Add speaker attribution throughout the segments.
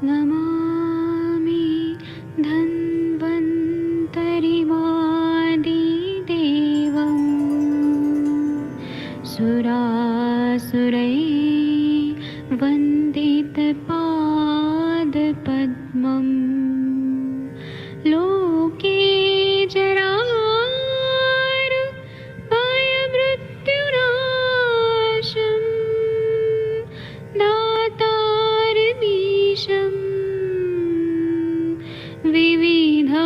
Speaker 1: नमामि धन्वन्तरिमादिदेवम् सुरासुरैर्वन्दितपादपद्मम् लोके जरामृत्युनाशम् दातारमीशम् विविधौषधीनां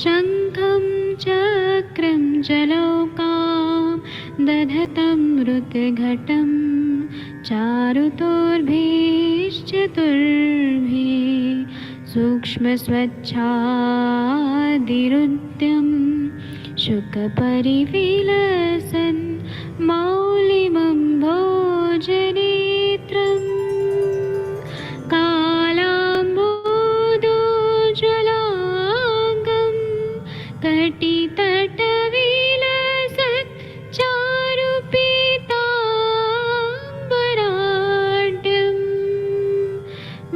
Speaker 1: शङ्खं चक्रं जलौकां दधतं मृतघटं चारुतोर्भिश्चतुर्भिः सूक्ष्मस्वच्छादिरुद्यं शुकपरिविलसन् मौलिमं भोजनेत्रम् कालाम्बोदोज्ज्वलाङ्गं कटितटविलसत् चारुपीताम्बराढ्यं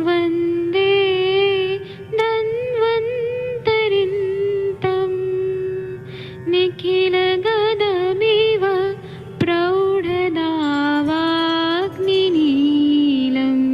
Speaker 1: वन्दे धन्वन्तरिन्तं निखिलगदमिव प्रौढदावाग्निनीलम्।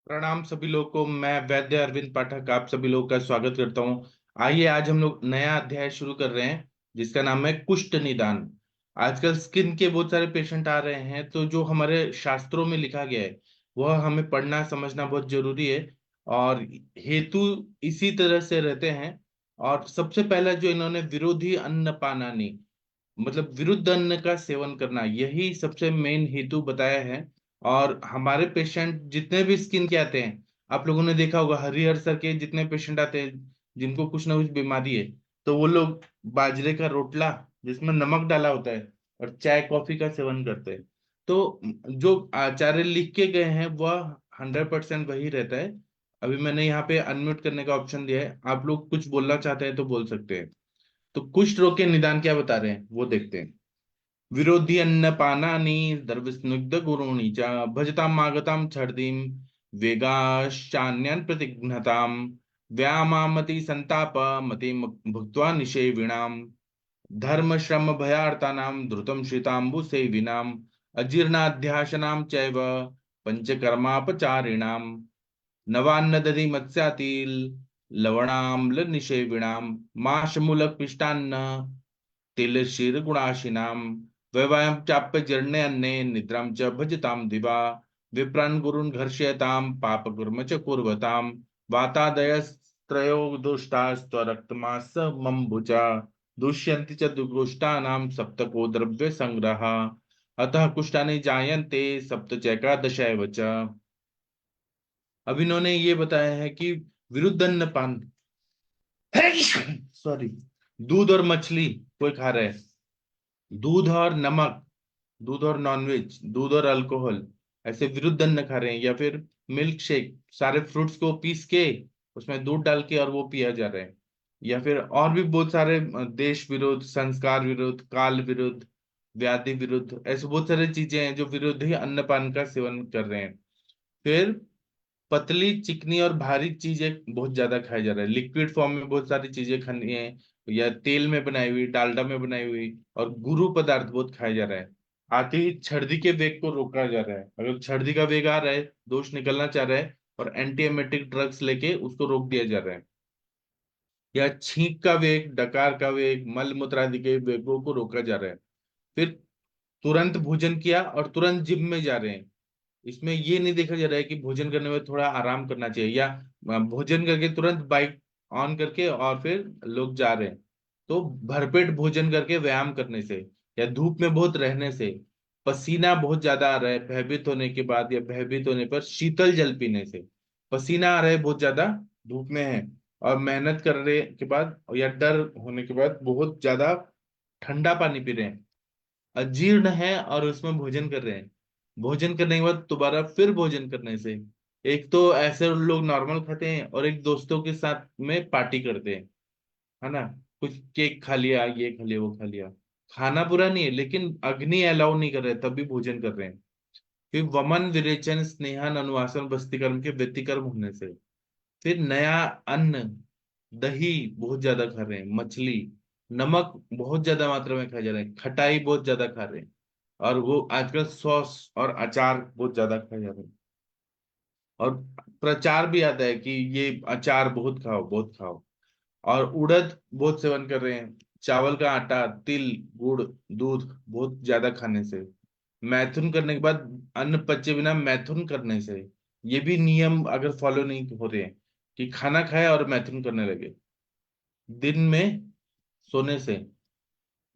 Speaker 2: प्रणाम सभी लोगों को। मैं वैद्य अरविंद पाठक आप सभी लोगों का स्वागत करता हूं। आइए आज हम लोग नया अध्याय शुरू कर रहे हैं जिसका नाम है कुष्ठ निदान। आजकल स्किन के बहुत सारे पेशेंट आ रहे हैं, तो जो हमारे शास्त्रों में लिखा गया है वह हमें पढ़ना समझना बहुत जरूरी है। और हेतु इसी तरह से रहते हैं। और सबसे पहला जो इन्होंने विरोधी अन्न पानानी, मतलब विरुद्ध अन्न का सेवन करना, यही सबसे मेन हेतु बताया है। और हमारे पेशेंट जितने भी स्किन के आते हैं, आप लोगों ने देखा होगा हरिहर सर के जितने पेशेंट आते हैं जिनको कुछ ना कुछ बीमारी है, तो वो लोग बाजरे का रोटला जिसमें नमक डाला होता है और चाय कॉफी का सेवन करते हैं। तो जो आचार्य लिख के गए हैं वह 100% वही रहता है। अभी मैंने यहाँ पे अनम्यूट करने का ऑप्शन दिया है, आप लोग कुछ बोलना चाहते हैं तो बोल सकते हैं। तो कुष्ठ रोग के निदान क्या बता रहे हैं वो देखते हैं। विरोधी अन्नपानानि द्रवस्निग्ध गुरूणि च भजताम् आगतां छर्दीं वेगाश्चान्यान् प्रतिघ्नताम् व्यामामति संताप मतिं भुक्त्वा निषेविणाम् धर्म श्रम भयार्तानां द्रुतं श्रिताम्बु सेविनाम् अजीर्णाध्याशनां चैव पंचकर्मापचारिणाम् नवान्नदधि मत्स्यातिल लवणाम्ल निषेविणाम् माशमूलक पिष्टान्न तिलशीर गुणाशिनाम वयवायं चाप्य जीर्णे अन्ने निद्रां च भजतां दिवा विप्रान् गुरून् घर्षयतां पापकर्म च कुर्वतां वातादयस्त्रयो दुष्टास्त्वरक्तमास मम्बुजा दुष्यन्ति च दुष्टानां सप्तको द्रव्य संग्रह अतः कुष्ठानि जायन्ते सप्त चैकादशैव च। अब इन्होंने ये बताया है कि विरुद्ध अन्नपान सॉरी, दूध और मछली कोई खा रहा है, दूध और नमक, दूध और नॉनवेज, दूध और अल्कोहल, ऐसे विरुद्ध अन्न खा रहे हैं, या फिर मिल्क शेक, सारे फ्रूट्स को पीस के उसमें दूध डाल के और वो पिया जा रहा है, या फिर और भी बहुत सारे देश विरुद्ध, संस्कार विरुद्ध, काल विरुद्ध, व्याधि विरुद्ध, ऐसे बहुत सारी चीजें हैं जो विरोधी अन्नपान का सेवन कर रहे हैं। फिर पतली चिकनी और भारी चीजें बहुत ज्यादा खाई जा रहा है, लिक्विड फॉर्म में बहुत सारी चीजें खानी है, या तेल में बनाई हुई, डालडा में बनाई हुई, और गुरु पदार्थ बहुत खाया जा रहा है। आते ही छर्दी के वेग को रोका जा रहा है। अगर छर्दी का वेग आ रहा है, दोष निकलना चाह रहा है, और एंटी एमेटिक ड्रग्स लेके उसको रोक दिया जा रहा है। या छींक का वेग, डकार का वेग, मल मूत्र आदि के वेगों को रोका जा रहा है। फिर तुरंत भोजन किया और तुरंत जिम में जा रहे हैं, इसमें ये नहीं देखा जा रहा है कि भोजन करने में थोड़ा आराम करना चाहिए, या भोजन करके तुरंत बाइक ऑन करके और फिर लोग जा रहे हैं। तो भरपेट भोजन करके व्यायाम करने से, या धूप में बहुत रहने से, पसीना बहुत ज्यादा आ रहा है भयभीत होने के बाद, या भयभीत होने पर शीतल जल पीने से, पसीना आ रहा है बहुत ज्यादा, धूप में है और मेहनत करने के बाद या डर होने के बाद बहुत ज्यादा ठंडा पानी पी रहे हैं, अजीर्ण है और उसमें भोजन कर रहे हैं, भोजन करने के बाद दोबारा फिर भोजन करने से, एक तो ऐसे लोग नॉर्मल खाते हैं और एक दोस्तों के साथ में पार्टी करते हैं, है ना। कुछ केक खा लिया, ये खा लिया, वो खा लिया। खाना बुरा नहीं है, लेकिन अग्नि अलाउ नहीं कर रहे तब भी भोजन कर रहे हैं। फिर वमन विरेचन स्नेहन अनुवासन बस्ती कर्म के व्यतिकर्म होने से। फिर नया अन्न, दही बहुत ज्यादा खा रहे हैं, मछली, नमक बहुत ज्यादा मात्रा में खाए जा रहे हैं, खटाई बहुत ज्यादा खा रहे हैं, और वो आजकल सॉस और अचार बहुत ज्यादा खाए जा रहे हैं। और प्रचार भी आता है कि ये अचार बहुत खाओ, बहुत खाओ। और उड़द बहुत सेवन कर रहे हैं, चावल का आटा, तिल, गुड़, दूध बहुत ज्यादा खाने से। मैथुन करने के बाद अन्न पचे बिना मैथुन करने से। ये भी नियम अगर फॉलो नहीं हो रहे हैं कि खाना खाए और मैथुन करने लगे। दिन में सोने से।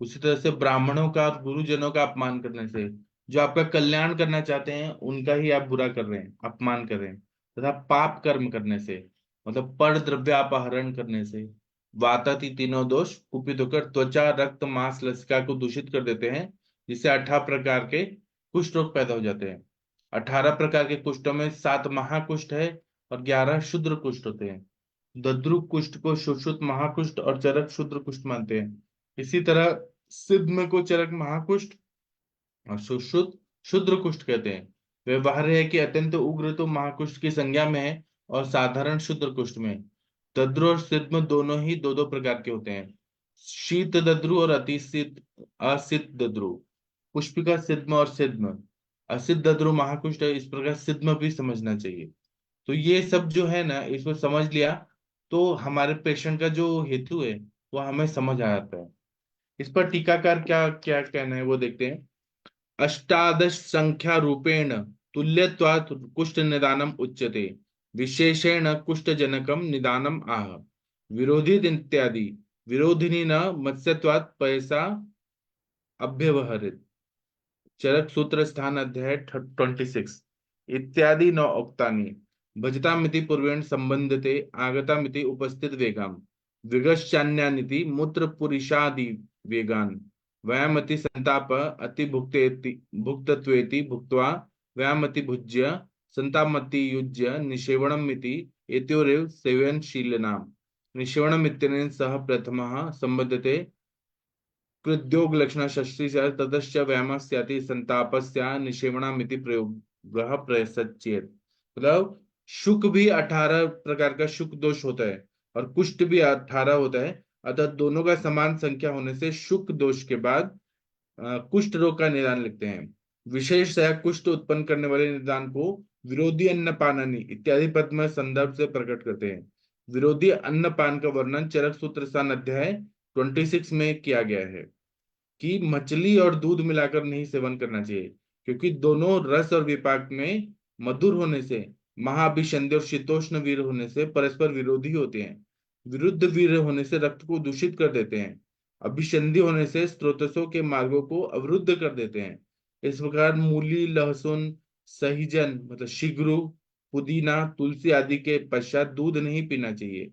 Speaker 2: उसी तरह से ब्राह्मणों का और गुरुजनों का अपमान करने से। जो आपका कल्याण करना चाहते हैं उनका ही आप बुरा कर रहे हैं, अपमान कर रहे हैं। तथा पाप कर्म करने से, मतलब पर द्रव्यापहरण करने से। वाताति तीनों दोष कुपित होकर त्वचा, रक्त, मांस, लसिका को दूषित कर देते हैं, जिससे 18 प्रकार के कुष्ठ रोग पैदा हो जाते हैं। 18 प्रकार के कुष्ठों में 7 महाकुष्ठ है और 11 क्षुद्र कुष्ठ होते हैं। दद्रु कुष्ठ को सुश्रुत महाकुष्ठ और चरक क्षुद्र कुष्ठ मानते हैं। इसी तरह सिद्ध को चरक महाकुष्ठ और सुश्रुत क्षुद्र कुष्ठ कहते हैं। व्यवहार्य है कि अत्यंत उग्र तो महाकुष्ठ की संज्ञा में है और साधारण क्षुद्र कुष्ठ में। दद्रु और सिद्ध दोनों ही दो दो प्रकार के होते हैं। शीत दद्रु और अतिशीत असित दद्रु। पुष्पिका सिद्ध और सिद्ध। असित दद्रु महाकुष्ठ है, इस प्रकार सिद्ध भी समझना चाहिए। तो ये सब जो है ना, इसको समझ लिया तो हमारे पेशेंट का जो हेतु है वो हमें समझ आ जाता है। इस पर टीकाकार क्या क्या कहना है वो देखते हैं। अष्टादश संख्या रूपेण तुल्यत्वात् कुष्ठ निदानम उच्यते, विशेषेण कुष्ठ जनकम निदानम आह। विरोधी इत्यादि विरोधिनी न मत्स्यत्वात् पैसा अभ्यवहरित। चरक सूत्र स्थान अध्याय 26 इत्यादि न उक्तानि। भजतामिति पूर्वेण संबंधते आगतामिति उपस्थित वेगाम। विगश्चान्यानिति मूत्र पुरुषादि वेगान। व्यामति संताप अति भुक्तेति भुक्तत्वेति भुक्त्वा व्यामति भुज्य संतापमति युज्य निषेवणमिति एतयोरेव सेवनशीलनाम। निषेवणम् इत्यनेन सह प्रथमः संबद्धते कृद्योग लक्षण षष्ठी से ततश्च व्यामस्याति संतापस्या निषेवणामिति प्रयोग प्रसच्येत। मतलब शुक भी 18 प्रकार का शुक दोष होता है और कुष्ठ भी 18 होता है। अतः दोनों का समान संख्या होने से शुक दोष के बाद कुष्ठ रोग का निदान लिखते हैं। विशेषतया कुष्ठ उत्पन्न करने वाले निदान को विरोधी अन्नपाननि इत्यादि पद में संदर्भ से प्रकट करते हैं। विरोधी अन्नपान का वर्णन चरक सूत्र स्थान अध्याय 26 में किया गया है कि मछली और दूध मिलाकर नहीं सेवन करना चाहिए, क्योंकि दोनों रस और विपाक में मधुर होने से, महाअभिसंधि और शीतोष्ण वीर होने से परस्पर विरोधी होते हैं। विरुद्ध वीर होने से रक्त को दूषित कर देते हैं। अभिसंधि होने से स्रोतसों के मार्गों को अवरुद्ध कर देते हैं। इस प्रकार मूली, लहसुन, सहीजन मतलब शिगरू, पुदीना, तुलसी आदि के पश्चात दूध नहीं पीना चाहिए,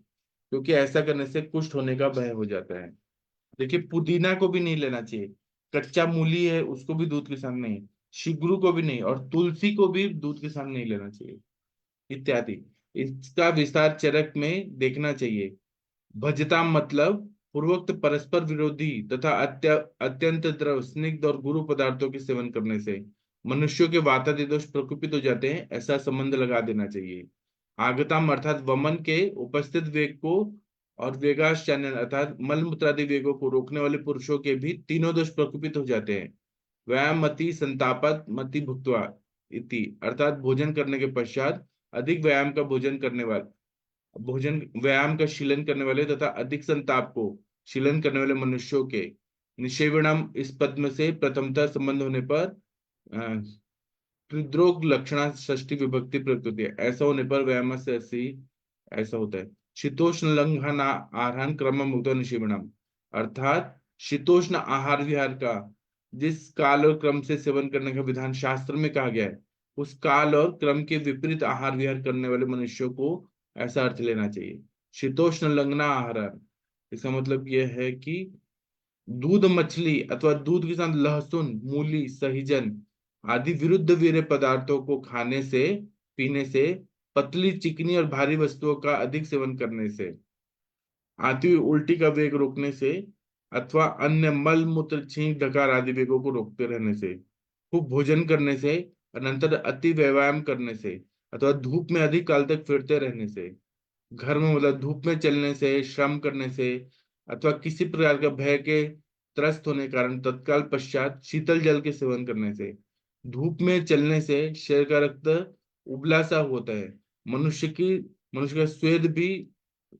Speaker 2: क्योंकि ऐसा करने से कुष्ठ होने का भय हो जाता है। देखिए, पुदीना को भी नहीं लेना चाहिए। कच्चा मूली है उसको भी दूध के साथ नहीं, शिगरू को भी नहीं, और तुलसी को भी दूध के साथ नहीं लेना चाहिए, इत्यादि। इसका विस्तार चरक में देखना चाहिए। भजता मतलब पूर्वोक्त परस्पर विरोधी तथा अत्यंत द्रव, स्निग्ध और गुरु पदार्थों के सेवन करने से मनुष्यों के वातादि दोष प्रकोपित हो जाते हैं, ऐसा संबंध लगा देना चाहिए। आगतम अर्थात वमन के उपस्थित वेग को और वेगाश्चर्य अर्थात मल मूत्रादि वेगों को रोकने वाले पुरुषों के भी तीनों दोष प्रकोपित हो जाते हैं। व्यायाम मति संतापत मति भुक्त्वा इति अर्थात भोजन करने के पश्चात अधिक व्यायाम का भोजन करने वाले, भोजन व्यायाम का शीलन करने वाले तथा अधिक संताप को शीलन करने वाले मनुष्यों के निषेवणम इस पद में से प्रथमतः संबंध होने पर हृदरोग लक्षणा षष्ठी विभक्ति प्रयुक्त होती है। ऐसा होने पर व्यायाम से ऐसी ऐसा होता है। शीतोष्ण लंघन आहार क्रम मुक्त निषेवणम अर्थात शीतोष्ण आहार विहार का जिस काल और क्रम से सेवन करने का विधान शास्त्र में कहा गया है, उस काल और क्रम के विपरीत आहार विहार करने वाले मनुष्यों को ऐसा अर्थ लेना चाहिए। शीतोष्ण लंघना आहार, इसका मतलब यह है कि दूध, मछली अथवा दूध के साथ लहसुन, मूली, सहीजन आदि विरुद्ध वीर्य पदार्थों को खाने से, पीने से पतली, चिकनी और भारी वस्तुओं का अधिक सेवन करने से, आती हुई उल्टी का वेग रोकने से, अथवा अन्य मल मूत्र छींक डकार आदि वेगों को रोकते रहने से, खूब भोजन करने से, अनंतर अति व्यायाम करने से, अथवा धूप में अधिक काल तक फिरते रहने से, घर में मतलब धूप में चलने से, श्रम करने से, अथवा किसी प्रकार का भय के त्रस्त होने के कारण तत्काल पश्चात शीतल जल के सेवन करने से, धूप में चलने से शरीर का रक्त उबला सा होता है, मनुष्य का स्वेद भी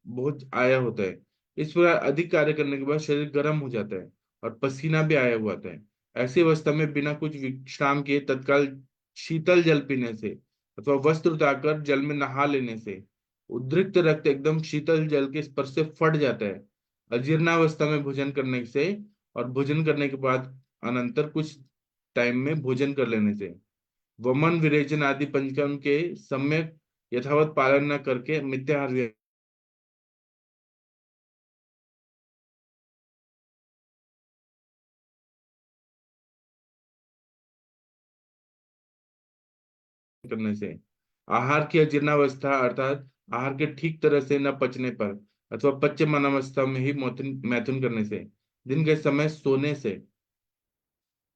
Speaker 2: बहुत आया होता है। इस प्रकार अधिक कार्य करने के बाद शरीर गर्म हो जाता है और पसीना भी आया हुआ आता है। ऐसी अवस्था में बिना कुछ विश्राम किए तत्काल शीतल जल पीने से अथवा वस्त्र उतारकर जल में नहा लेने से उद्रिक्त रक्त एकदम शीतल जल के स्पर्श से फट जाता है। अजीर्णावस्था में भोजन करने से और भोजन करने के बाद अनंतर कुछ टाइम में भोजन कर लेने से, वमन विरेचन आदि पंचकर्म के सम्यक यथावत पालन न करके मिथ्याहार करने से, आहार की अजीर्णावस्था अर्थात आहार के ठीक तरह से न पचने पर अथवा पच्यमान अवस्था में ही मैथुन मैथुन करने से, दिन के समय सोने से,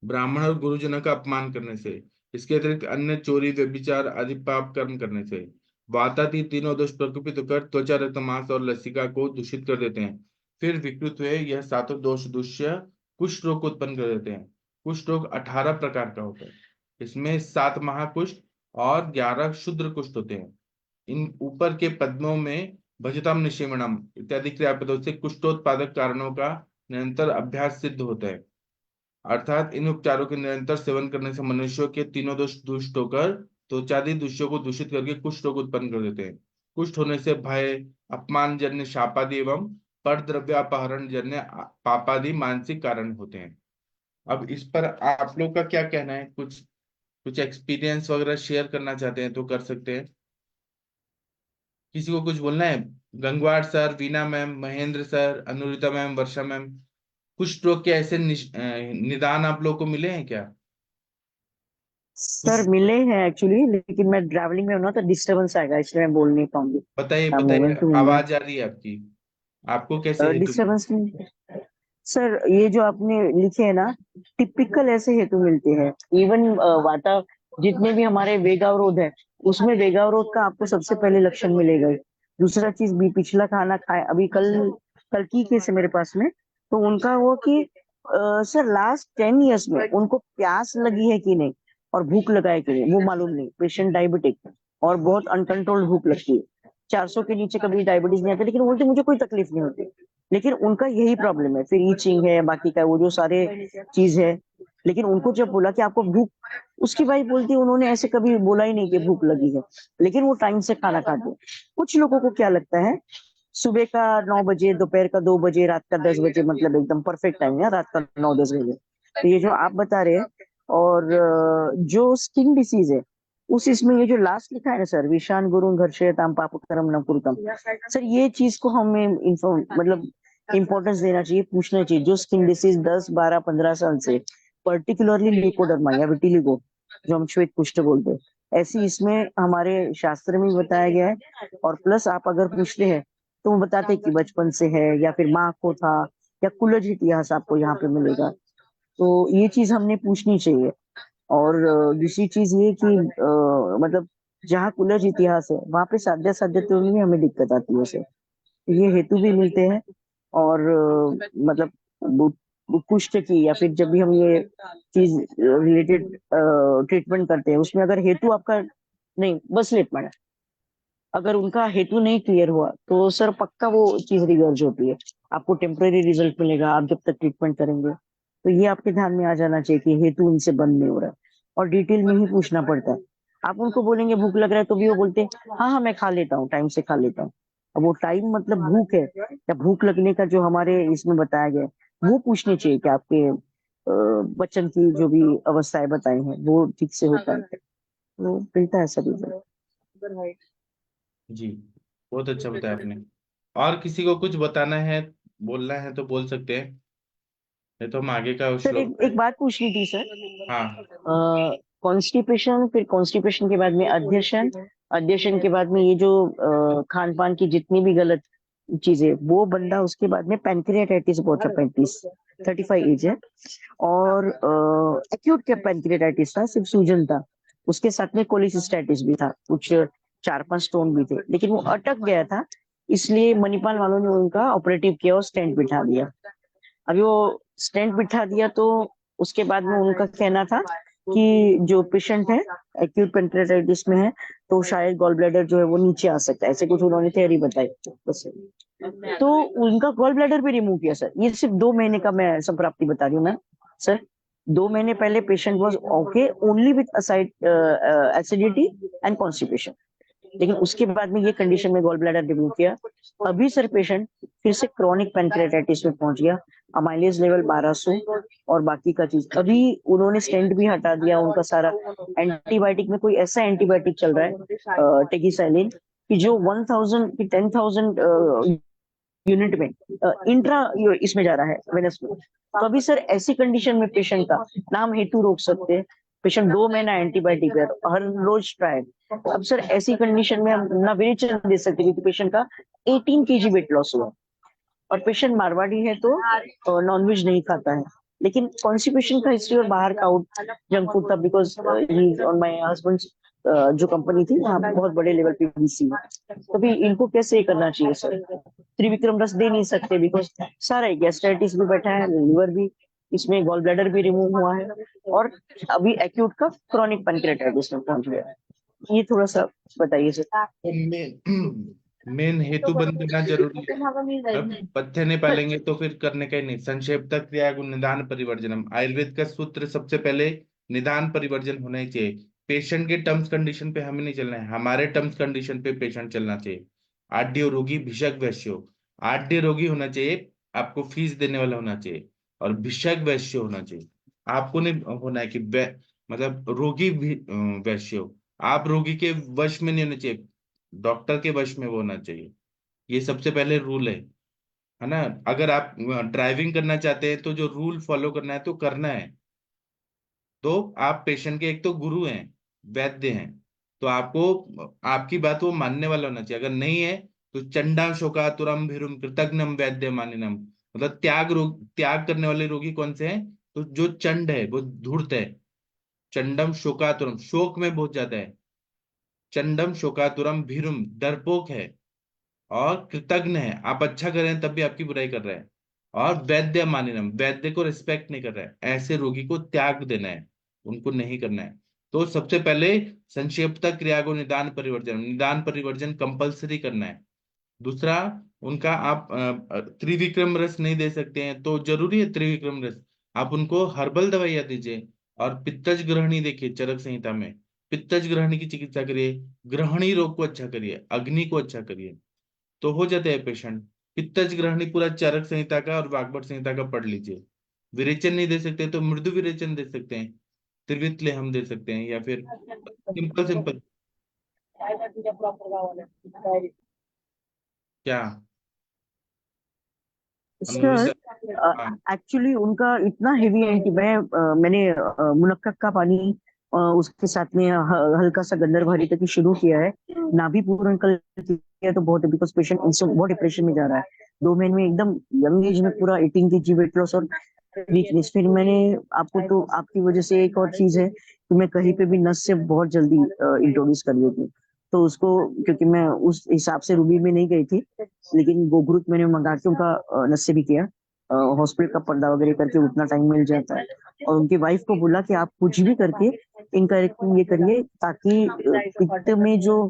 Speaker 2: ब्राह्मण और गुरुजनों का अपमान करने से, इसके अतिरिक्त अन्य चोरी व्यभिचार आदि पाप कर्म करने से, वाताती तीनों दोष प्रकुपित कर त्वचा, रक्त, मांस और लसिका को दूषित कर देते हैं। फिर विकृत हुए यह सातों दोष दुष्य कुष्ठ रोग को उत्पन्न कर देते हैं। कुष्ठ रोग 18 प्रकार का होता है। इसमें 7 महाकुष्ठ और 11 क्षुद्र कुष्ठ होते हैं। इन ऊपर के पद्मों में भजतम निषेवणम इत्यादि क्रियापदों से कुष्ठोत्पादक कारणों का निरंतर अभ्यास सिद्ध होता है। अर्थात इन उपचारों के निरंतर सेवन करने से मनुष्यों के तीनों दोष दुष्ट होकर त्वचादि दूषियों को दूषित करके कुष्ठ रोग उत्पन्न कर देते हैं। कुष्ठ होने से भय, अपमान जन्य शापादि एवं पर द्रव्यापहरण जन्य पापादि मानसिक कारण होते हैं। अब इस पर आप लोग का क्या कहना है? कुछ कुछ एक्सपीरियंस वगैरह शेयर करना चाहते हैं तो कर सकते हैं। किसी को कुछ बोलना है? Gangwar sir, Veena ma'am, Mahendra sir, Anurita ma'am, Varsha ma'am, कुछ रोग के ऐसे निदान आप लोग को मिले हैं क्या?
Speaker 3: सर
Speaker 2: कुछ
Speaker 3: मिले हैं एक्चुअली, लेकिन मैं ट्रैवलिंग में हूं ना, तो डिस्टरबेंस आएगा, इसलिए मैं बोल नहीं पाऊंगी।
Speaker 2: बताइए
Speaker 3: मोबाइल
Speaker 2: बताइए,
Speaker 3: पे हूँ मैं।
Speaker 2: आवाज आ रही है आपकी। आपको कैसे हेतु मिले?
Speaker 3: डिस्टरबेंस में सर, ये जो आपने लिखे है ना, टिपिकल ऐसे हेतु मिलते हैं। इवन वाता जितने भी हमारे वेगावरोध है, उसमें वेगावरोध का आपको सबसे पहले लक्षण मिलेगा ही। दूसरा चीज भी, पिछला खाना खाए, अभी कल कल की केस है मेरे पास में, तो उनका वो कि सर लास्ट 10 years में उनको प्यास लगी है कि नहीं और भूख लगा है कि नहीं वो मालूम नहीं। पेशेंट डायबिटिक और बहुत अनकंट्रोल्ड भूख लगती है, 400 के नीचे कभी डायबिटीज नहीं आती, लेकिन बोलते मुझे कोई तकलीफ नहीं होती। लेकिन उनका यही प्रॉब्लम है, फिर ईचिंग है, बाकी का वो जो सारे चीज है। लेकिन उनको जब बोला कि आपको भूख, उसकी वाइफ बोलती है उन्होंने ऐसे कभी बोला ही नहीं कि भूख लगी है, लेकिन वो टाइम से खाना खाते हैं। कुछ लोगों को क्या लगता है, सुबह का 9 बजे, दोपहर का 2 बजे, रात का 10 बजे मतलब एकदम परफेक्ट टाइम है, रात का 9-10 बजे। तो ये जो आप बता रहे हैं, और जो स्किन डिसीज है, उस इसमें ये जो लास्ट लिखा है ना सर, विषान गुरु घर्षयताम पापकरम न कुरुतम, सर ये चीज को हमें मतलब इम्पोर्टेंस देना चाहिए, पूछना चाहिए। जो स्किन डिसीज 10, 12, 15 साल से, पर्टिकुलरली ल्यूकोडर्मा या विटिलिगो, जो हम श्वेत कुष्ठ बोलते हैं, ऐसी इसमें हमारे शास्त्र में बताया गया है। और प्लस आप अगर पूछते हैं तो वो बताते हैं कि बचपन से है, या फिर माँ को था, या कुलज इतिहास आपको यहाँ पे मिलेगा। तो ये चीज हमने पूछनी चाहिए। और दूसरी चीज ये कि मतलब जहाँ कुलज इतिहास है, वहां पे साध्या साध्यता में हमें दिक्कत आती है सर। ये हेतु भी मिलते हैं। और मतलब कुष्ठ की, या फिर जब भी हम ये चीज रिलेटेड ट्रीटमेंट करते हैं, उसमें अगर हेतु आपका नहीं, बस लेटमेंट, अगर उनका हेतु नहीं क्लियर हुआ तो सर पक्का वो चीज रिवर्ज होती है। आपको टेम्परेरी रिजल्ट मिलेगा आप जब तक ट्रीटमेंट करेंगे। तो ये आपके ध्यान में आ जाना चाहिए कि हेतु उनसे बंद नहीं हो रहा है, और डिटेल में ही पूछना पड़ता है। आप उनको बोलेंगे भूख लग रहा है, तो भी वो बोलते हैं हाँ हाँ मैं खा लेता हूँ, टाइम से खा लेता हूँ। अब वो टाइम मतलब भूख है या भूख लगने का जो हमारे इसमें बताया गया है, वो पूछने चाहिए कि आपके बच्चन की जो भी अवस्थाएं बताई हैं वो ठीक से होता है, तो मिलता है सभी को।
Speaker 2: जी, बहुत अच्छा बताया आपने। और किसी को कुछ बताना है, बोलना है तो बोल सकते हैं, नहीं तो हम आगे का
Speaker 3: सर
Speaker 2: श्लोक।
Speaker 3: एक बात पूछनी थी सर।
Speaker 2: हाँ।
Speaker 3: कॉन्स्टिपेशन, फिर कॉन्स्टिपेशन के बाद में अध्यशन, अध्ययन के बाद में ये जो खान पान की जितनी भी गलत चीजें, वो बंदा उसके बाद में पैनक्रियाटाइटिस पहुंचा, 35 एज है, और एक्यूट के पैनक्रियाटाइटिस था, सिर्फ सूजन था, उसके साथ में कोलिसिस्टाइटिस भी था, कुछ 4-5 स्टोन भी थे, लेकिन वो अटक गया था, इसलिए मणिपाल वालों ने उनका ऑपरेटिव किया और स्टेंट बिठा दिया। अभी वो स्टेंट बिठा दिया तो उसके बाद में उनका कहना था कि जो पेशेंट है एक्यूट पैनक्रियाटाइटिस में है, तो शायद गॉल ब्लैडर जो है वो नीचे आ सकता है, ऐसे कुछ उन्होंने थ्योरी बताई बस। तो उनका गॉल ब्लैडर भी रिमूव किया सर। ये सिर्फ 2 महीने का मैं संप्राप्ति बता रही हूँ मैं सर। 2 महीने पहले patient was okay only with acidity and constipation, लेकिन उसके बाद में ये कंडीशन में गॉल ब्लैडर रिमूव किया। अभी सर पेशेंट फिर से क्रॉनिक पैनक्रियाटाइटिस में पहुंच गया, अमाइलेज लेवल 1200 और बाकी का चीज। अभी उन्होंने स्टेंट भी हटा दिया, उनका सारा एंटीबायोटिक में कोई ऐसा एंटीबायोटिक चल रहा है टेगिसाइलिन कि जो 1000 की 10,000 यूनिट में इंट्रा इसमें जा रहा है वेनस में। तो अभी सर ऐसी कंडीशन में पेशेंट का ना हम हेतु रोक सकते हैं, पेशेंट 2 महीना एंटीबायोटिक है, हर रोज ट्राई। अब सर ऐसी कंडीशन में हम ना विरेचन दे सकते क्योंकि पेशेंट का 18 kg वेट लॉस हुआ, और पेशेंट मारवाड़ी है तो नॉनवेज नहीं खाता है, लेकिन कॉन्स्टिपेशन का हिस्ट्री और बाहर का आउट जंक फूड था, because he is on my husbands जो कंपनी थी वहाँ बहुत बड़े लेवल पे बीसी है। तो भी इनको कैसे करना चाहिए सर? त्रिविक्रम रस दे नहीं सकते बिकॉज सारा गैस्ट्राइटिस भी बैठा है, लिवर भी, इसमें गॉल ब्लैडर भी रिमूव हुआ है, और अभी एक्यूट का क्रॉनिक पैनक्रियाटाइटिस में पहुंच गया है। ये थोड़ा सा बताइए सर।
Speaker 2: मेन हेतु बंद करना जरूरी है। अब पथ्य नहीं पालेंगे तो फिर करने का ही नहीं। संक्षेप तक क्रिया निदान परिवर्जनम, आयुर्वेद का सूत्र सबसे पहले निदान परिवर्जन होना ही चाहिए। पेशेंट के टर्म्स कंडीशन पे हमें नहीं चलना है, हमारे टर्म्स कंडीशन पे पेशेंट चलना चाहिए। आड्य रोगी भिषक वैश्यो, आड्य रोगी होना चाहिए, आपको फीस देने वाला होना चाहिए, और भिषक वैश्य होना चाहिए। आपको नहीं होना है कि मतलब रोगी भी वैश्य हो, आप रोगी के वश में नहीं होना चाहिए, डॉक्टर के वश में वो होना चाहिए। ये सबसे पहले रूल है ना। अगर आप ड्राइविंग करना चाहते हैं तो जो रूल फॉलो करना है तो करना है। तो आप पेशेंट के एक तो गुरु हैं, वैद्य हैं, तो आपको आपकी बात वो मानने वाला होना चाहिए। अगर नहीं है तो चंडा शोकातुरम भिरुम कृतघ्नम वैद्य मानिनम, मतलब त्याग करने वाले रोगी कौन से हैं? तो जो चंड है, वो धूर्त है। चंडम शोकातुरम, शोक में बहुत ज्यादा है। चंडम शोकातुरम भीरुम, डरपोक है। और कृतज्ञ है, आप अच्छा कर रहे हैं तब भी आपकी बुराई कर रहे हैं। और वैद्य मानिनम, वैद्य को रिस्पेक्ट नहीं कर रहा है, ऐसे रोगी को त्याग देना है, उनको नहीं करना है। तो सबसे पहले संक्षिप्त क्रिया को निदान परिवर्जन, निदान परिवर्जन कंपलसरी करना है। दूसरा, उनका आप त्रिविक्रम रस नहीं दे सकते हैं तो जरूरी है त्रिविक्रम रस, आप उनको हर्बल दवाइयां दीजिए। और पित्तज ग्रहणी देखिए चरक संहिता में, पित्तज ग्रहणी की चिकित्सा करिए, ग्रहणी रोग को अच्छा करिए, अग्नि को अच्छा करिए, तो हो जाते हैं पेशेंट। पित्तज ग्रहणी पूरा चरक संहिता का और वाग्भट संहिता का पढ़ लीजिए। विरेचन नहीं दे सकते तो मृदु विरेचन दे सकते हैं, त्रिवित हम दे सकते हैं, या फिर सिंपल सिंपल क्या
Speaker 3: सर
Speaker 2: हाँ।
Speaker 3: एक्चुअली उनका इतना हेवी एंटी, मैंने मुनक्कक का पानी उसके साथ में हल्का सा गंदर भरी तक शुरू किया है, नाभि पूर्ण कल किया तो बहुत, बिकॉज पेशेंट बहुत डिप्रेशन में जा रहा है। 2 महीने में एकदम यंग एज में पूरा 18 kg वेट लॉस और वीकनेस। फिर मैंने आपको, तो आपकी वजह से एक और चीज है कि मैं कहीं पे भी नस से बहुत जल्दी इंट्रोड्यूस कर देती हूँ, तो उसको, क्योंकि मैं उस हिसाब से रूबी में नहीं गई थी, लेकिन गोग्रुत मैंने मंगा के उनका नस्से भी किया, हॉस्पिटल का पर्दा वगैरह करके उतना टाइम मिल जाता है। और उनकी वाइफ को बोला कि आप कुछ भी करके इनका ये करिए ताकि पित्त में जो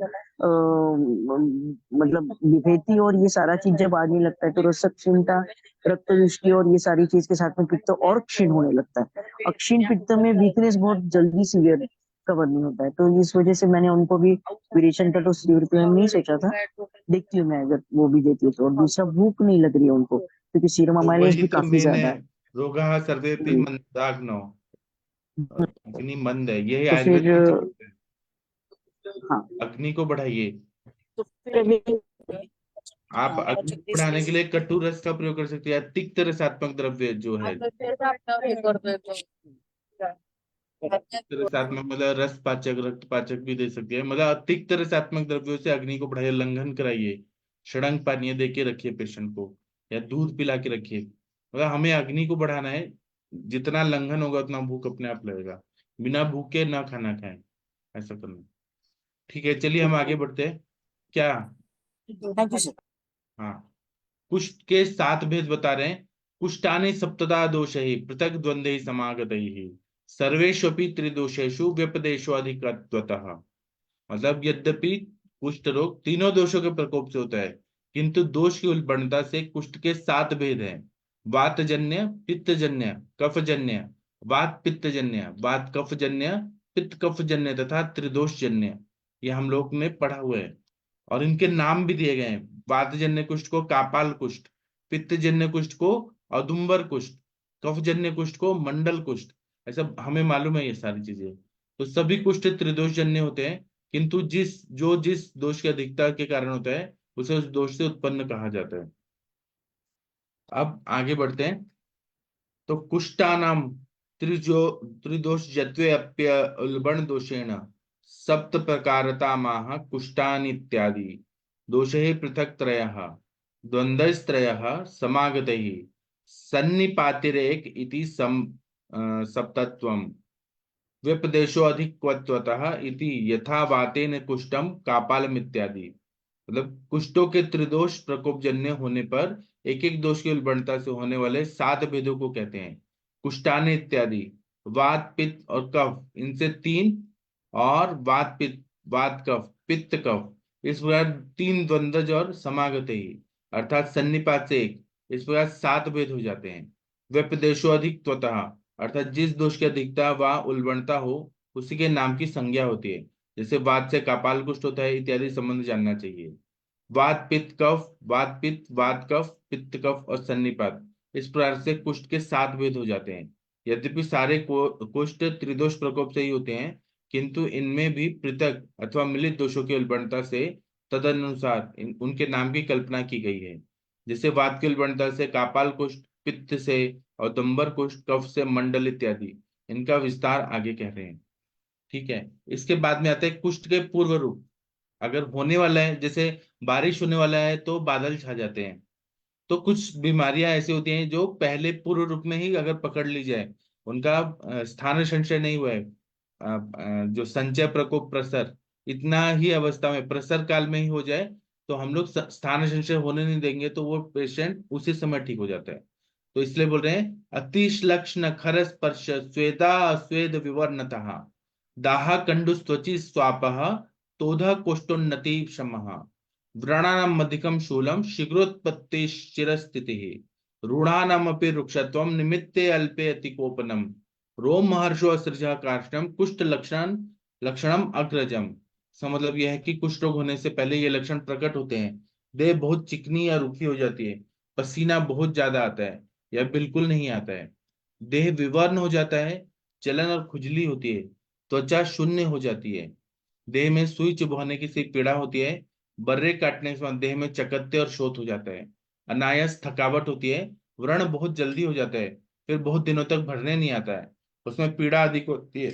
Speaker 3: मतलब विभेदी और ये सारा चीज जब आने लगता है तो रसक क्षीणता, रक्त दृष्टि और ये सारी चीज के साथ में पित्त और क्षीण होने लगता है। अक्षीण पित्त में वीकनेस बहुत जल्दी सीवियर कवर नहीं होता है, तो इस वजह से मैंने उनको भी विरेचन का तो सीवियर नहीं सोचा था। देखती हूँ मैं अगर वो भी देती है तो। और दूसरा, भूख नहीं लग रही है उनको क्योंकि सीरम
Speaker 2: तो
Speaker 3: अमाइलेज
Speaker 2: वही
Speaker 3: भी
Speaker 2: तो
Speaker 3: काफी
Speaker 2: मेन है,
Speaker 3: ज्यादा है।
Speaker 2: रोगा सर्वेपि मंदाग्नो, अग्नि मंद है, यही
Speaker 3: तो
Speaker 2: आयुर्वेद
Speaker 3: फिर
Speaker 2: की चिकित्सा है।
Speaker 3: हाँ,
Speaker 2: अग्नि को बढ़ाइए।
Speaker 3: तो फिर अभी
Speaker 2: आप अग्नि को बढ़ाने के लिए कटु रस का प्रयोग कर सकते हैं, या तिक्त रसात्मक द्रव्य जो है। रसात्मक मतलब रस पाचक, रक्त पाचक भी दे सकते हैं। मतलब अधिक रसात्मक द्रव्यों से अग्नि को बढ़ाइए, लंघन कराइए, षडंग पानीय दे के रखिए पेशेंट को, या दूध पिला के रखिए। मतलब हमें अग्नि को बढ़ाना है, जितना लंघन होगा उतना भूख अपने आप लगेगा। बिना भूखे ना खाना खाएं, ऐसा करना। ठीक है, चलिए हम आगे बढ़ते हैं। क्या?
Speaker 3: Thank you sir.
Speaker 2: हाँ, कुष्ठ के 7 भेद बता रहे हैं। कुष्ठानि सप्तधा दोषैः पृथक द्वंद्वैः समागतैः सर्वेष्वपि त्रिदोषेषु व्यपदेशो अधिकत्वतः। मतलब यद्यपि कुष्ठ रोग तीनों दोषों के प्रकोप से होता है, किंतु दोष की उल्बणता से कुष्ठ के 7 भेद हैं। वातजन्य, पित्तजन्य, कफजन्य, वात पित्तजन्य, वात कफजन्य, पित्त कफजन्य तथा त्रिदोषजन्य। ये हम लोग ने पढ़ा हुआ है, और इनके नाम भी दिए गए हैं। वातजन्य कुष्ठ को कापाल कुष्ठ, पित्तजन्य कुष्ठ को औदुंबर कुष्ठ, कफजन्य कुष्ठ को मंडल कुष्ठ। ऐसा हमें मालूम है ये सारी चीजें। तो सभी कुष्ठ त्रिदोषजन्य होते हैं, किंतु जिस दोष की अधिकता के कारण होता है उसे उस दोष से उत्पन्न कहा जाता है। अब आगे बढ़ते हैं। तो कुष्ठानाम त्रिजो त्रिदोषजत्वे उल्बण दोषेण सप्त प्रकारता माह कुष्ठान इत्यादि दोषे पृथक त्रयः द्वंद्वस्त्रयः समागतैः सन्निपातिरेक इति सप्तत्वम् व्यपदेशो अधिकत्वतः इति यथा वातेन कुष्ठम कापालम इत्यादि। मतलब कुष्ठों के त्रिदोष प्रकोपजन्य होने पर एक एक दोष की उल्बणता से होने वाले 7 भेदों को कहते हैं कुष्ठाने इत्यादि। वात पित्त और कफ, इनसे 3, और वात पित्त, वात कफ, पित्त कफ, इस प्रकार 3 द्वंद्वज और समागत ही, अर्थात सन्निपात से 1, इस प्रकार 7 भेद हो जाते हैं। व्यपदेशो अधिक त्वतः, अर्थात जिस दोष की अधिकता व उल्बणता हो उसी के नाम की संज्ञा होती है। जैसे वात से कापाल कुष्ठ होता है इत्यादि संबंध जानना चाहिए। वात पित्त कफ, वात पित्त, वात कफ, पित्त कफ और सन्निपात, इस प्रकार से कुष्ठ के 7 भेद हो जाते हैं। यद्यपि सारे कुष्ठ त्रिदोष प्रकोप से ही होते हैं, किंतु इनमें भी पृथक अथवा मिलित दोषों की उल्बणता से तदनुसार उनके नाम की कल्पना की गई है। जैसे वात की उल्बणता से कापाल कुष्ठ, पित्त से और दंबर कुष्ठ, कफ से मंडल इत्यादि। इनका विस्तार आगे कह रहे हैं। ठीक है, इसके बाद में आते हैं कुष्ठ के पूर्व रूप। अगर होने वाला है, जैसे बारिश होने वाला है तो बादल छा जाते हैं। तो कुछ बीमारियां ऐसी होती हैं जो पहले पूर्व रूप में ही अगर पकड़ ली जाए, उनका स्थान संचय नहीं हुआ है, जो संचय प्रकोप प्रसर इतना ही अवस्था में प्रसर काल में ही हो जाए, तो हम लोग स्थान संचय होने नहीं देंगे, तो वो पेशेंट उसी समय ठीक हो जाता है। तो इसलिए बोल रहे हैं अतिश्लक्ष्ण खर स्पर्श स्वेदा स्वेद विवर्णतः दाह कंडुस्त्वचि स्वापः तोधा कोष्ठोन्नति क्षमः व्रणानाम अधिकम शूलम शीघ्रोत्पत्तिश्चिरस्थितिः रूढानामपि वृक्षत्वम निमित्ते अल्पे अतिकोपनम रोम महर्षो असृजः काष्ठम कुष्ठ लक्षण लक्षणम अग्रजम। इसका मतलब यह है कि कुष्ठ रोग होने से पहले ये लक्षण प्रकट होते हैं। देह बहुत चिकनी या रूखी हो जाती है, पसीना बहुत ज्यादा आता है या बिल्कुल नहीं आता है, देह विवर्ण हो जाता है, जलन और खुजली होती है, त्वचा शून्य हो जाती है, देह में सुई चुभने की सी पीड़ा होती है, बर्रे काटने के बाद देह में चकत्ते और शोथ हो जाता है, अनायास थकावट होती है, व्रण बहुत जल्दी हो जाता है, फिर बहुत दिनों तक भरने नहीं आता है, उसमें पीड़ा अधिक होती है,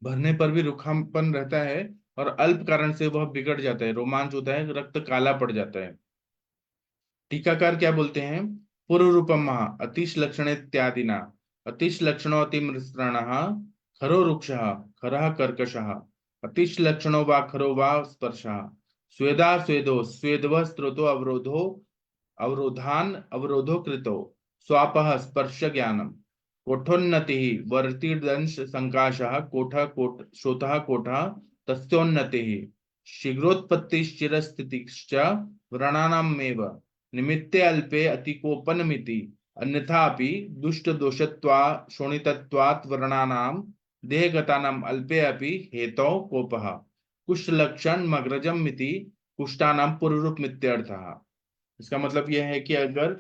Speaker 2: भरने पर भी रुखापन रहता है, और अल्प कारण से वह बिगड़ जाता है, रोमांच होता है, रक्त काला पड़ जाता है। टीकाकार क्या बोलते हैं? पूर्व रूपम अतिश लक्षण इत्यादिना अतिश लक्षणो अतिमृसृण खरो वृक्ष खरः कर्कशः अतिश लक्षणो वा खरो वा स्पर्शः स्वेदा स्वेदो स्वेदव स्त्रोतो अवरोधो अवरोधान अवरोधो कृतो स्वापः स्पर्श ज्ञानम कोठोन्नति वर्तिर्दंश संकाशः कोठ कोट श्रोतः कोठः तस्योन्नति शीघ्रोत्पत्तिश्चिरस्थितिश्च व्रणानामेव निमित्ते अल्पे अतिकोपनमिति अन्यथापि दुष्ट दोषत्वा शोणितत्वात् वर्णानां देहगतानां अल्पे अपि हेतौ कोपः कुष्ठलक्षण मग्रजम मिति कुष्ठानां पूर्वरूप मित्यर्थः। इसका मतलब यह है कि अगर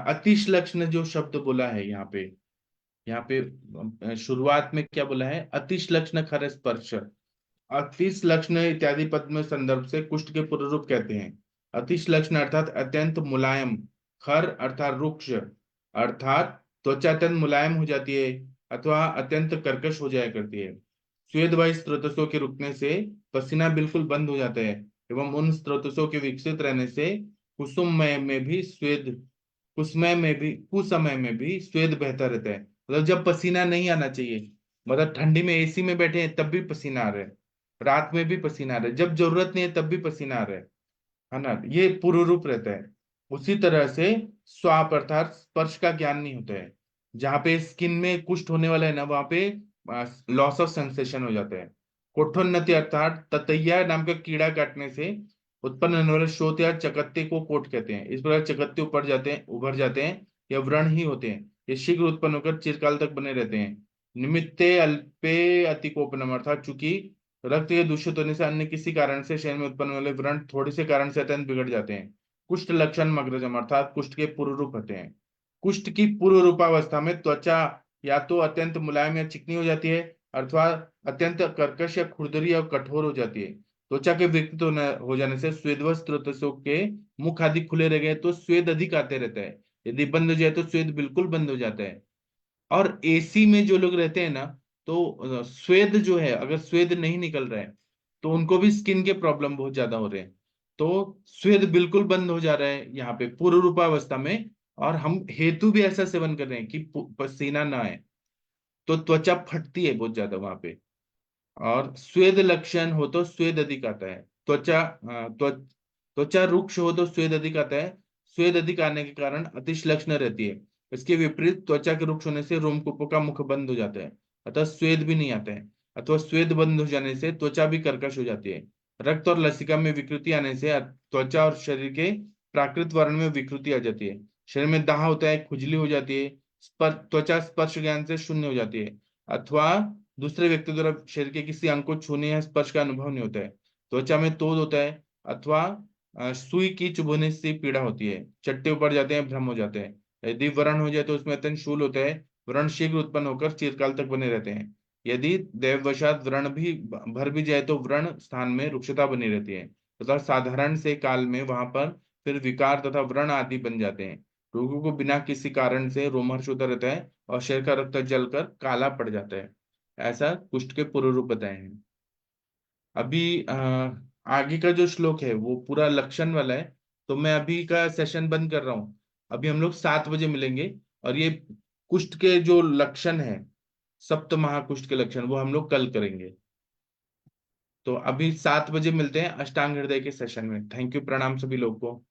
Speaker 2: अतिश लक्षण जो शब्द बोला है यहाँ पे शुरुआत में क्या बोला है? अतिश लक्षण खर स्पर्श, अतिश लक्षण इत्यादि पद में संदर्भ से कुष्ठ के पूर्व रूप कहते हैं। अतिश लक्षण अर्थात अत्यंत मुलायम, खर अर्थात रुक्ष, अर्थात त्वचा अत्यंत मुलायम हो जाती है, अथवा अत्यंत कर्कश हो जाया करती है। स्वेदवायु स्रोतों के रुकने से पसीना बिल्कुल बंद हो जाता है एवं उन स्रोतों के विकसित रहने से कुसुममय में भी स्वेद कुसमय में भी स्वेद बहता रहता है। मतलब जब पसीना नहीं आना चाहिए, मतलब ठंडी में एसी में बैठे हैं तब भी पसीना आ रहा है, रात में भी पसीना आ रहा है, जब जरूरत नहीं है तब भी पसीना आ रहा है ना, ये पूर्व रूप रहता है। उसी तरह से स्वाप अर्थात स्पर्श का ज्ञान नहीं होता है। जहाँ पे स्किन में कुष्ठ होने वाला है ना, वहां पे लॉस ऑफ सेंसेशन हो जाता है। कोठोन्नति अर्थात ततैया नाम का कीड़ा काटने से उत्पन्न होने वाले शोथ या चकत्ते को कोट कहते हैं। इस प्रकार चकत्ते उभर जाते हैं या व्रण ही होते हैं। ये शीघ्र उत्पन्न होकर चिरकाल तक बने रहते हैं। निमित्ते अल्पे अतिकोपनम अर्थात चूंकि रक्त के दूषित होने से अन्य किसी कारण से शरीर में उत्पन्न होने वाले व्रण थोड़े से कारण से अत्यंत बिगड़ जाते हैं। कुष्ठ लक्षण मग्रजम अर्थात कुष्ठ के पूर्व रूप होते हैं। कुष्ठ की पूर्व रूपावस्था में त्वचा या तो अत्यंत मुलायम या चिकनी हो जाती है अथवा अत्यंत कर्कश या खुरदरी और कठोर हो जाती है। त्वचा के विकृत हो जाने से स्वेदवश स्रोतों के मुख आदि खुले रह गए तो स्वेद अधिक आते रहता है। यदि बंद हो जाए तो स्वेद बिल्कुल बंद हो जाता है। और एसी में जो लोग रहते हैं ना, तो स्वेद जो है, अगर स्वेद नहीं निकल रहा है तो उनको भी स्किन के प्रॉब्लम बहुत ज्यादा हो रहे हैं। तो स्वेद बिल्कुल बंद हो जा रहा है यहाँ पे पूर्व रूपावस्था में, और हम हेतु भी ऐसा सेवन कर रहे हैं कि पसीना ना आए, तो त्वचा फटती है बहुत ज्यादा वहां पे। और स्वेद लक्षण हो तो स्वेद अधिक आता है। त्वचा रुक्ष हो तो स्वेद अधिक आता है। स्वेद अधिक आने के कारण अतिश्लेष्ण रहती है। इसके विपरीत त्वचा के रुक्ष होने से रोमकूपों का मुख बंद हो जाता है, अतः स्वेद भी नहीं आता है। अथवा स्वेद बंद हो जाने से त्वचा भी कर्कश हो जाती है। रक्त और लसिका में विकृति आने से त्वचा और शरीर के प्राकृत वर्ण में विकृति आ जाती है। शरीर में दाह होता है, खुजली हो जाती है, त्वचा स्पर्श ज्ञान से शून्य हो जाती है, अथवा दूसरे व्यक्ति द्वारा शरीर के किसी अंग को छूने या स्पर्श का अनुभव नहीं होता है। त्वचा में तोद होता है, अथवा सुई की चुभने से पीड़ा होती है, चट्टे ऊपर जाते हैं, भ्रम हो जाते हैं। यदि व्रण हो जाए तो उसमें अत्यंत शूल होता है। व्रण शीघ्र उत्पन्न होकर चिरकाल तक बने रहते हैं। यदि दैववशात व्रण भी भर भी जाए तो व्रण स्थान में रुक्षता बनी रहती है तथा साधारण से काल में वहां पर फिर विकार तथा व्रण आदि बन जाते हैं। रोगियों को बिना किसी कारण से रोमहर्ष होता रहता है और शरीर का रक्त जलकर काला पड़ जाता है। ऐसा कुष्ठ के पूर्व रूप बताए हैं। अभी आगे का जो श्लोक है वो पूरा लक्षण वाला है, तो मैं अभी का सेशन बंद कर रहा हूँ। अभी हम लोग 7 बजे मिलेंगे, और ये कुष्ठ के जो लक्षण है, सप्त महाकुष्ठ के लक्षण, वो हम लोग कल करेंगे। तो अभी 7 बजे मिलते हैं अष्टांग हृदय के सेशन में। थैंक यू, प्रणाम सभी लोग को।